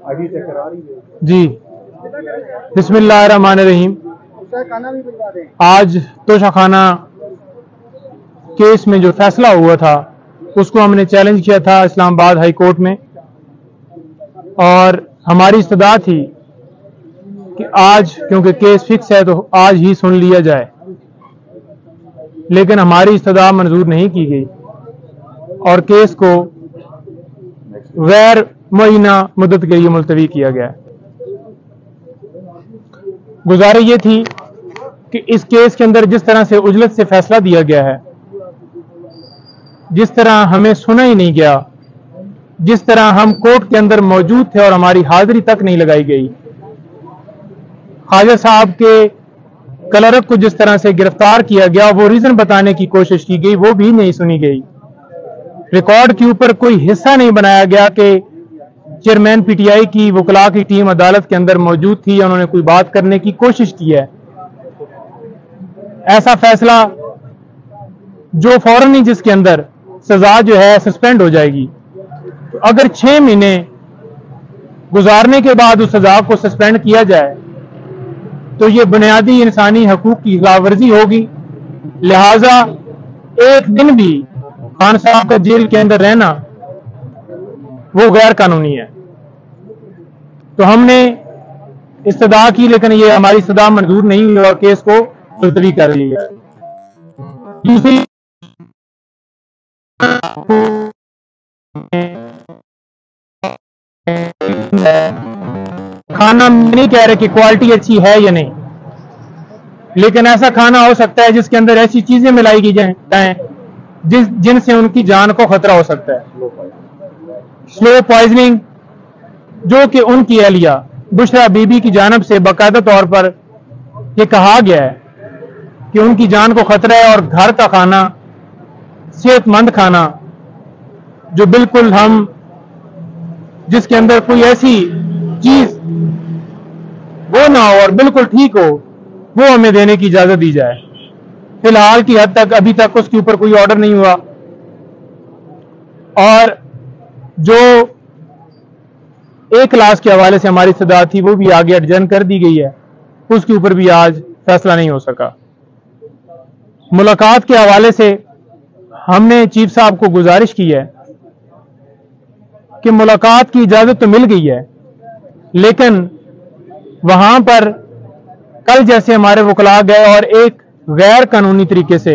जी, बिस्मिल्लाहिर्रहमानिर्रहीम। आज तोशाखाना केस में जो फैसला हुआ था उसको हमने चैलेंज किया था इस्लामाबाद हाई कोर्ट में, और हमारी इस्तदा थी कि आज क्योंकि केस फिक्स है तो आज ही सुन लिया जाए, लेकिन हमारी इस्तदा मंजूर नहीं की गई और केस को गैर मुअय्यना मुद्दत के लिए मुलतवी किया गया। गुजारिश ये थी कि इस केस के अंदर जिस तरह से उजलत से फैसला दिया गया है, जिस तरह हमें सुना ही नहीं गया, जिस तरह हम कोर्ट के अंदर मौजूद थे और हमारी हाजिरी तक नहीं लगाई गई, ख्वाजा साहब के क्लर्क को जिस तरह से गिरफ्तार किया गया, वो रीजन बताने की कोशिश की गई, वो भी नहीं सुनी गई। रिकॉर्ड के ऊपर कोई हिस्सा नहीं बनाया गया कि चेयरमैन पीटीआई की वकला की टीम अदालत के अंदर मौजूद थी, उन्होंने कोई बात करने की कोशिश की है। ऐसा फैसला जो फौरन ही जिसके अंदर सजा जो है सस्पेंड हो जाएगी, तो अगर 6 महीने गुजारने के बाद उस सजा को सस्पेंड किया जाए तो ये बुनियादी इंसानी हकूक की खिलाफवर्जी होगी। लिहाजा एक दिन भी खान साहब का जेल के अंदर रहना वो गैर कानूनी है। तो हमने इस्तदा की, लेकिन ये हमारी इस्तदा मंजूर नहीं हुई और केस को मुलतवी कर लिया। दूसरी खाना नहीं कह रहे कि क्वालिटी अच्छी है या नहीं, लेकिन ऐसा खाना हो सकता है जिसके अंदर ऐसी चीजें मिलाई की जाए जिनसे उनकी जान को खतरा हो सकता है। स्लो पॉइजनिंग, जो कि उनकी अहलिया बुशरा बीबी की जानिब से बाकायदा तौर पर यह कहा गया है कि उनकी जान को खतरा है, और घर का खाना, सेहतमंद खाना जो बिल्कुल हम जिसके अंदर कोई ऐसी चीज वो ना हो और बिल्कुल ठीक हो, वो हमें देने की इजाजत दी जाए। फिलहाल की हद तक अभी तक उसके ऊपर कोई ऑर्डर नहीं हुआ, और जो एक क्लास के हवाले से हमारी इस्तदा थी वो भी आगे एडजर्न कर दी गई है, उसके ऊपर भी आज फैसला नहीं हो सका। मुलाकात के हवाले से हमने चीफ साहब को गुजारिश की है कि मुलाकात की इजाजत तो मिल गई है, लेकिन वहां पर कल जैसे हमारे वकला गए और एक गैर कानूनी तरीके से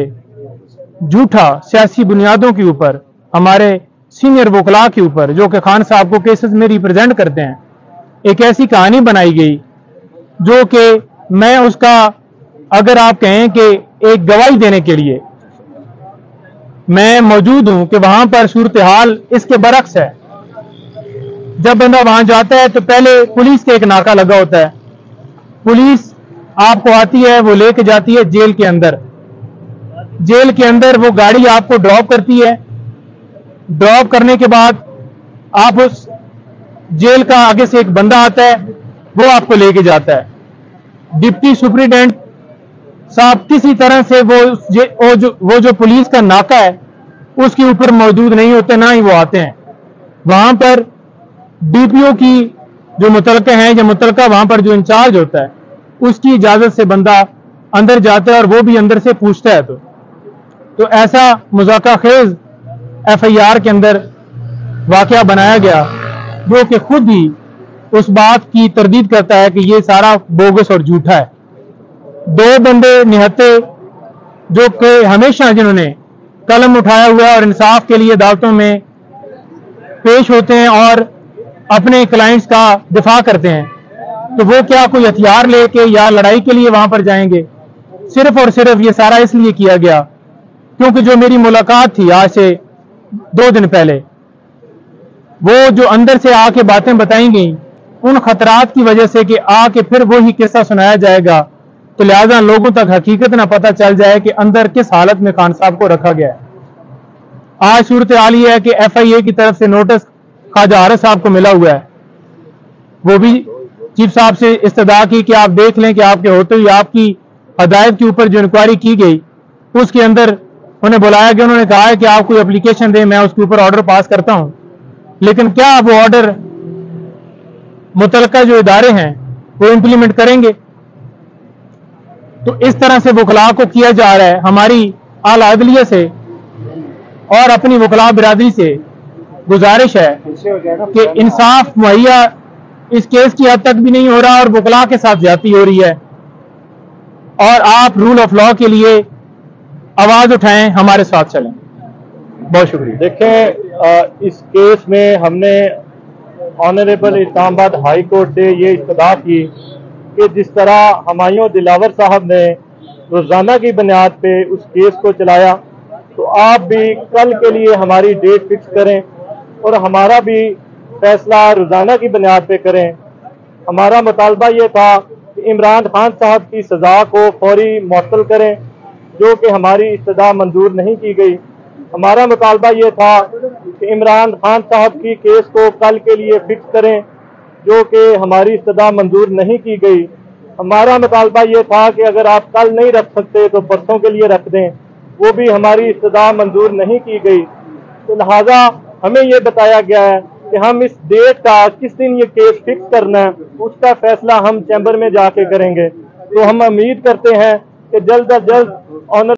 झूठा सियासी बुनियादों के ऊपर हमारे सीनियर वकला के ऊपर, जो कि खान साहब को केसेस में रिप्रेजेंट करते हैं, एक ऐसी कहानी बनाई गई जो कि मैं उसका, अगर आप कहें कि एक गवाही देने के लिए मैं मौजूद हूं कि वहां पर सूरत हाल इसके बरक्स है। जब बंदा वहां जाता है तो पहले पुलिस का एक नाका लगा होता है, पुलिस आपको आती है, वो लेके जाती है जेल के अंदर। जेल के अंदर वो गाड़ी आपको ड्रॉप करती है, ड्रॉप करने के बाद आप उस जेल का आगे से एक बंदा आता है, वो आपको लेके जाता है। डिप्टी सुपरिटेंडेंट साहब किसी तरह से वो जो पुलिस का नाका है उसके ऊपर मौजूद नहीं होते, ना ही वो आते हैं। वहां पर डीपीओ की जो मुतलका है या मुतलका वहां पर जो इंचार्ज होता है, उसकी इजाजत से बंदा अंदर जाता है और वो भी अंदर से पूछता है। तो ऐसा मुज़ाका खेज FIR के अंदर वाकया बनाया गया, जो कि खुद ही उस बात की तरदीद करता है कि ये सारा बोगस और झूठा है। 2 बंदे निहत्ते जो कि हमेशा जिन्होंने कलम उठाया हुआ है और इंसाफ के लिए अदालतों में पेश होते हैं और अपने क्लाइंट्स का दिफा करते हैं, तो वो क्या कोई हथियार लेके या लड़ाई के लिए वहां पर जाएंगे? सिर्फ और सिर्फ ये सारा इसलिए किया गया क्योंकि जो मेरी मुलाकात थी आज से 2 दिन पहले, वो जो अंदर से आके बातें बताई गई उन खतरात की वजह से कि आके फिर वो ही किस्सा सुनाया जाएगा, तो लिहाजा लोगों तक हकीकत ना पता चल जाए कि अंदर किस हालत में खान साहब को रखा गया है। आज सूरत हाल ये है कि FIA की तरफ से नोटिस ख्वाजा आरिफ साहब को मिला हुआ है, वो भी चीफ साहब से इस्तदा की कि आप देख लें कि आपके होते हुए आपकी हदायत के ऊपर जो इंक्वायरी की गई उसके अंदर उन्हें बुलाया गया। उन्होंने कहा है कि आप कोई एप्लीकेशन दें, मैं उसके ऊपर ऑर्डर पास करता हूं, लेकिन क्या वो ऑर्डर मुतलका जो इदारे हैं वो इंप्लीमेंट करेंगे। तो इस तरह से वकला को किया जा रहा है। हमारी आला अदलिया से और अपनी वकला बिरादरी से गुजारिश है कि इंसाफ मुहैया इस केस की हद तक भी नहीं हो रहा और वकला के साथ ज्यादती हो रही है, और आप रूल ऑफ लॉ के लिए आवाज उठाएं, हमारे साथ चलें। बहुत शुक्रिया। देखें, इस केस में हमने ऑनरेबल इस्लामाबाद हाई कोर्ट से ये इस्तदा की कि जिस तरह हुमायूं दिलावर साहब ने रोजाना की बुनियाद पे उस केस को चलाया, तो आप भी कल के लिए हमारी डेट फिक्स करें और हमारा भी फैसला रोजाना की बुनियाद पे करें। हमारा मुतालबा ये था कि इमरान खान साहब की सजा को फौरी मुअत्तल करें, जो कि हमारी इस्तदा मंजूर नहीं की गई। हमारा मुतालबा ये था कि इमरान खान साहब की केस को कल के लिए फिक्स करें, जो कि हमारी इस्तदा मंजूर नहीं की गई। हमारा मुतालबा ये था कि अगर आप कल नहीं रख सकते तो परसों के लिए रख दें, वो भी हमारी इस्तदा मंजूर नहीं की गई। तो लिहाजा हमें ये बताया गया है कि हम इस डेट का किस दिन ये केस फिक्स करना है उसका फैसला हम चैम्बर में जाके करेंगे। तो हम उम्मीद करते हैं कि जल्द अज जल्द ऑनर